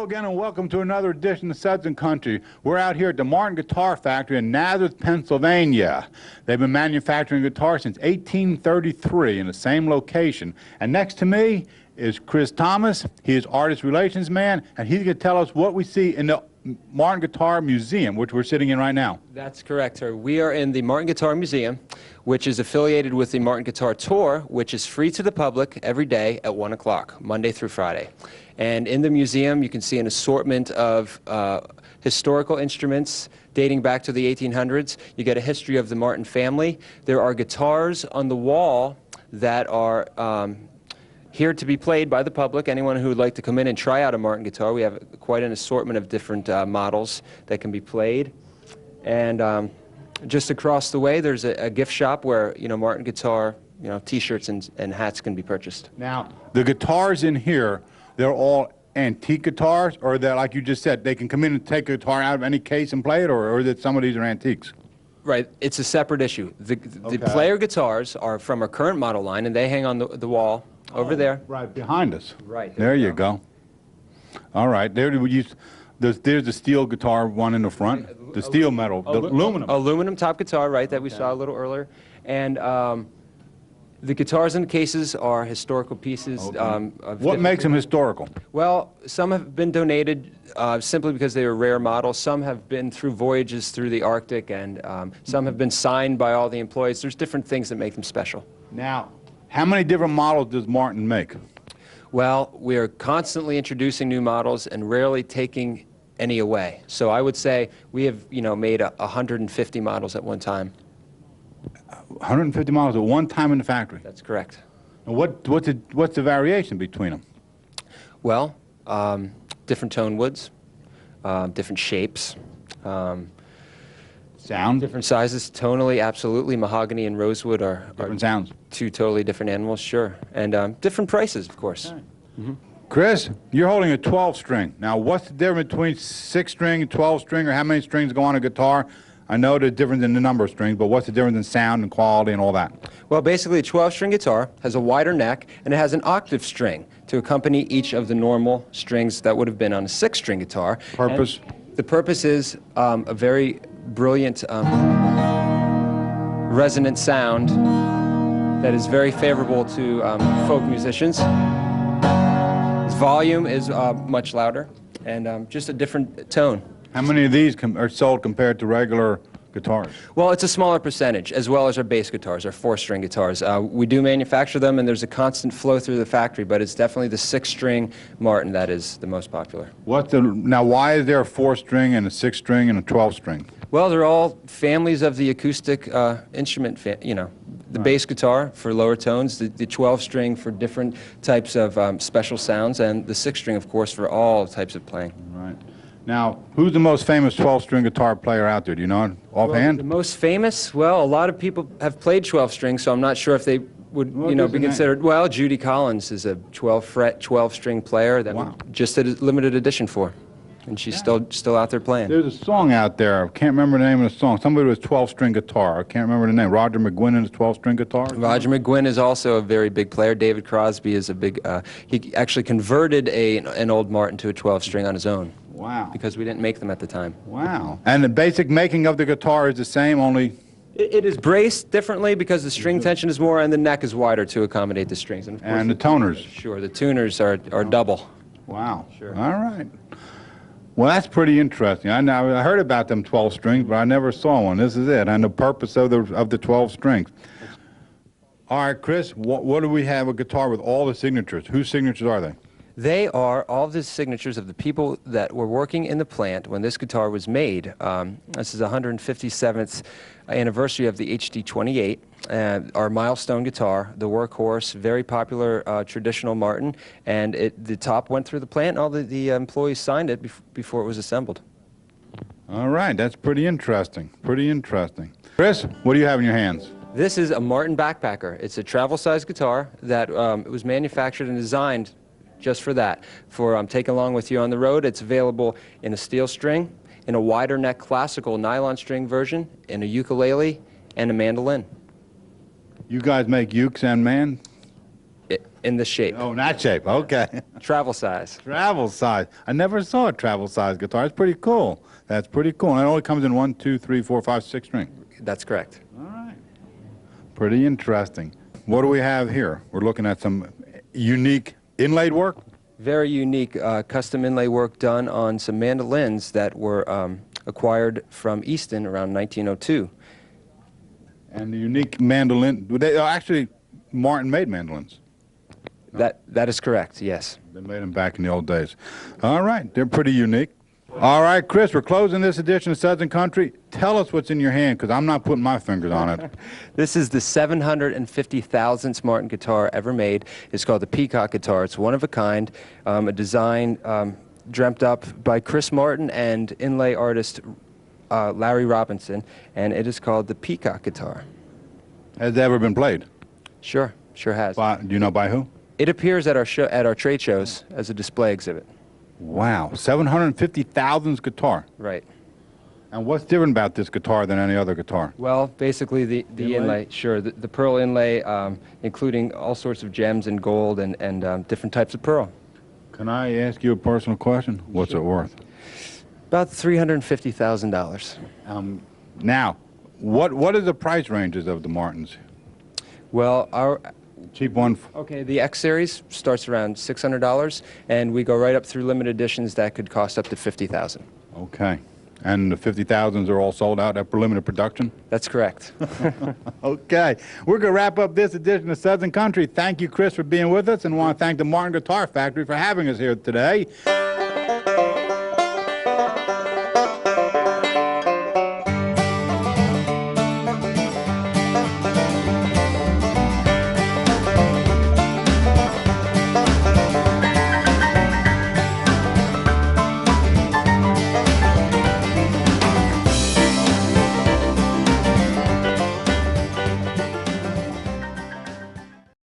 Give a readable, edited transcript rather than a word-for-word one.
again and welcome to another edition of Suds and Country. We're out here at the Martin Guitar Factory in Nazareth, Pennsylvania. They've been manufacturing guitars since 1833 in the same location. And next to me is Chris Thomas. He is artist relations man, and he's going to tell us what we see in the Martin Guitar Museum, which we're sitting in right now. That's correct, sir. We are in the Martin Guitar Museum, which is affiliated with the Martin Guitar Tour, which is free to the public every day at 1 o'clock, Monday through Friday. And in the museum, you can see an assortment of historical instruments dating back to the 1800s. You get a history of the Martin family. There are guitars on the wall that are here to be played by the public. Anyone who would like to come in and try out a Martin guitar, we have quite an assortment of different models that can be played. And just across the way, there's a gift shop where, Martin guitar, T-shirts and hats can be purchased. Now, the guitars in here, they're all antique guitars, or they're, like you just said, they can come in and take a guitar out of any case and play it, or that some of these are antiques? Right, it's a separate issue. The player guitars are from our current model line, and they hang on the wall over there. Right behind us. Right. There you go. All right, there's the steel guitar one in the front, the steel metal, the aluminum. Aluminum top guitar, right, that we saw a little earlier. And the guitars in the cases are historical pieces. What makes them historical? Well, some have been donated simply because they were rare models. Some have been through voyages through the Arctic, and some have been signed by all the employees. There's different things that make them special. Now, how many different models does Martin make? Well, we are constantly introducing new models and rarely taking any away. So I would say we have, made 150 models at one time. 150 models at one time in the factory? That's correct. And what's the variation between them? Well, different tone woods, different shapes. Sound? Different sizes, tonally, absolutely. Mahogany and rosewood are different sounds. Two totally different animals, sure. And different prices, of course. Okay. Mm-hmm. Chris, you're holding a 12-string. Now, what's the difference between 6-string and 12-string, or how many strings go on a guitar? I know there's difference in the number of strings, but what's the difference in sound and quality and all that? Well, basically, a 12-string guitar has a wider neck, and it has an octave string to accompany each of the normal strings that would have been on a 6-string guitar. Purpose? And the purpose is a very brilliant resonant sound that is very favorable to folk musicians. Its volume is much louder and just a different tone. How many of these are sold compared to regular guitars? Well, it's a smaller percentage, as well as our bass guitars, our 4-string guitars. We do manufacture them, and there's a constant flow through the factory, but it's definitely the 6-string Martin that is the most popular. Now, why is there a 4-string and a 6-string and a 12-string? Well, they're all families of the acoustic instrument, the bass guitar for lower tones, the 12-string for different types of special sounds, and the 6-string, of course, for all types of playing. Right. Now, who's the most famous 12-string guitar player out there? Do you know it offhand? Well, the most famous? Well, a lot of people have played 12-string, so I'm not sure if they would, be considered. Well, Judy Collins is a 12-fret, 12-string player that we just did a limited edition for. And she's still out there playing. There's a song out there. I can't remember the name of the song. Somebody with a 12-string guitar. I can't remember the name. Roger McGuinn and his 12-string guitar? Roger McGuinn is also a very big player. David Crosby is a big... he actually converted an old Martin to a 12-string on his own. Wow. Because we didn't make them at the time. Wow. And the basic making of the guitar is the same, only... It is braced differently because the string tension is more and the neck is wider to accommodate the strings. And, of course, the toners? Sure. The tuners are double. Wow. Sure. All right. Well, that's pretty interesting. I heard about them 12 strings, but I never saw one. This is it, and the purpose of the 12 strings. All right, Chris, what do we have a guitar with all the signatures? Whose signatures are they? They are all the signatures of the people that were working in the plant when this guitar was made. This is the 157th anniversary of the HD28, our milestone guitar, the workhorse, very popular traditional Martin, and the top went through the plant, and all the employees signed it before it was assembled. All right, that's pretty interesting, pretty interesting. Chris, what do you have in your hands? This is a Martin backpacker. It's a travel-sized guitar that was manufactured and designed just for that, for taking along with you on the road. It's available in a steel string, in a wider neck classical nylon string version, in a ukulele, and a mandolin. You guys make ukes and in this shape. Oh, in that shape. Okay. Travel size. Travel size. I never saw a travel size guitar. It's pretty cool. That's pretty cool. And it only comes in 1, 2, 3, 4, 5, 6 string. That's correct. All right. Pretty interesting. What do we have here? We're looking at some unique inlaid work. Very unique custom inlay work done on some mandolins that were acquired from Easton around 1902. And the unique mandolin, actually, Martin made mandolins. That is correct, yes. They made them back in the old days. All right, they're pretty unique. All right, Chris, we're closing this edition of Suds and Country. Tell us what's in your hand, because I'm not putting my fingers on it. This is the 750,000th Martin guitar ever made. It's called the Peacock Guitar. It's one of a kind, a design dreamt up by Chris Martin and inlay artist Larry Robinson, and it is called the Peacock Guitar. Has it ever been played? Sure has. Do you know by who? It appears at our trade shows as a display exhibit. Wow, 750,000th guitar. Right. And what's different about this guitar than any other guitar? Well, basically the inlay, sure, the pearl inlay, including all sorts of gems and gold and different types of pearl. Can I ask you a personal question? What's it worth? About $350,000. Now, what are the price ranges of the Martins? Well, Cheap one. okay, the X Series starts around $600, and we go right up through limited editions that could cost up to $50,000. Okay. And the 50,000s are all sold out at limited production? That's correct. Okay. We're going to wrap up this edition of Suds and Country. Thank you, Chris, for being with us, and want to thank the Martin Guitar Factory for having us here today.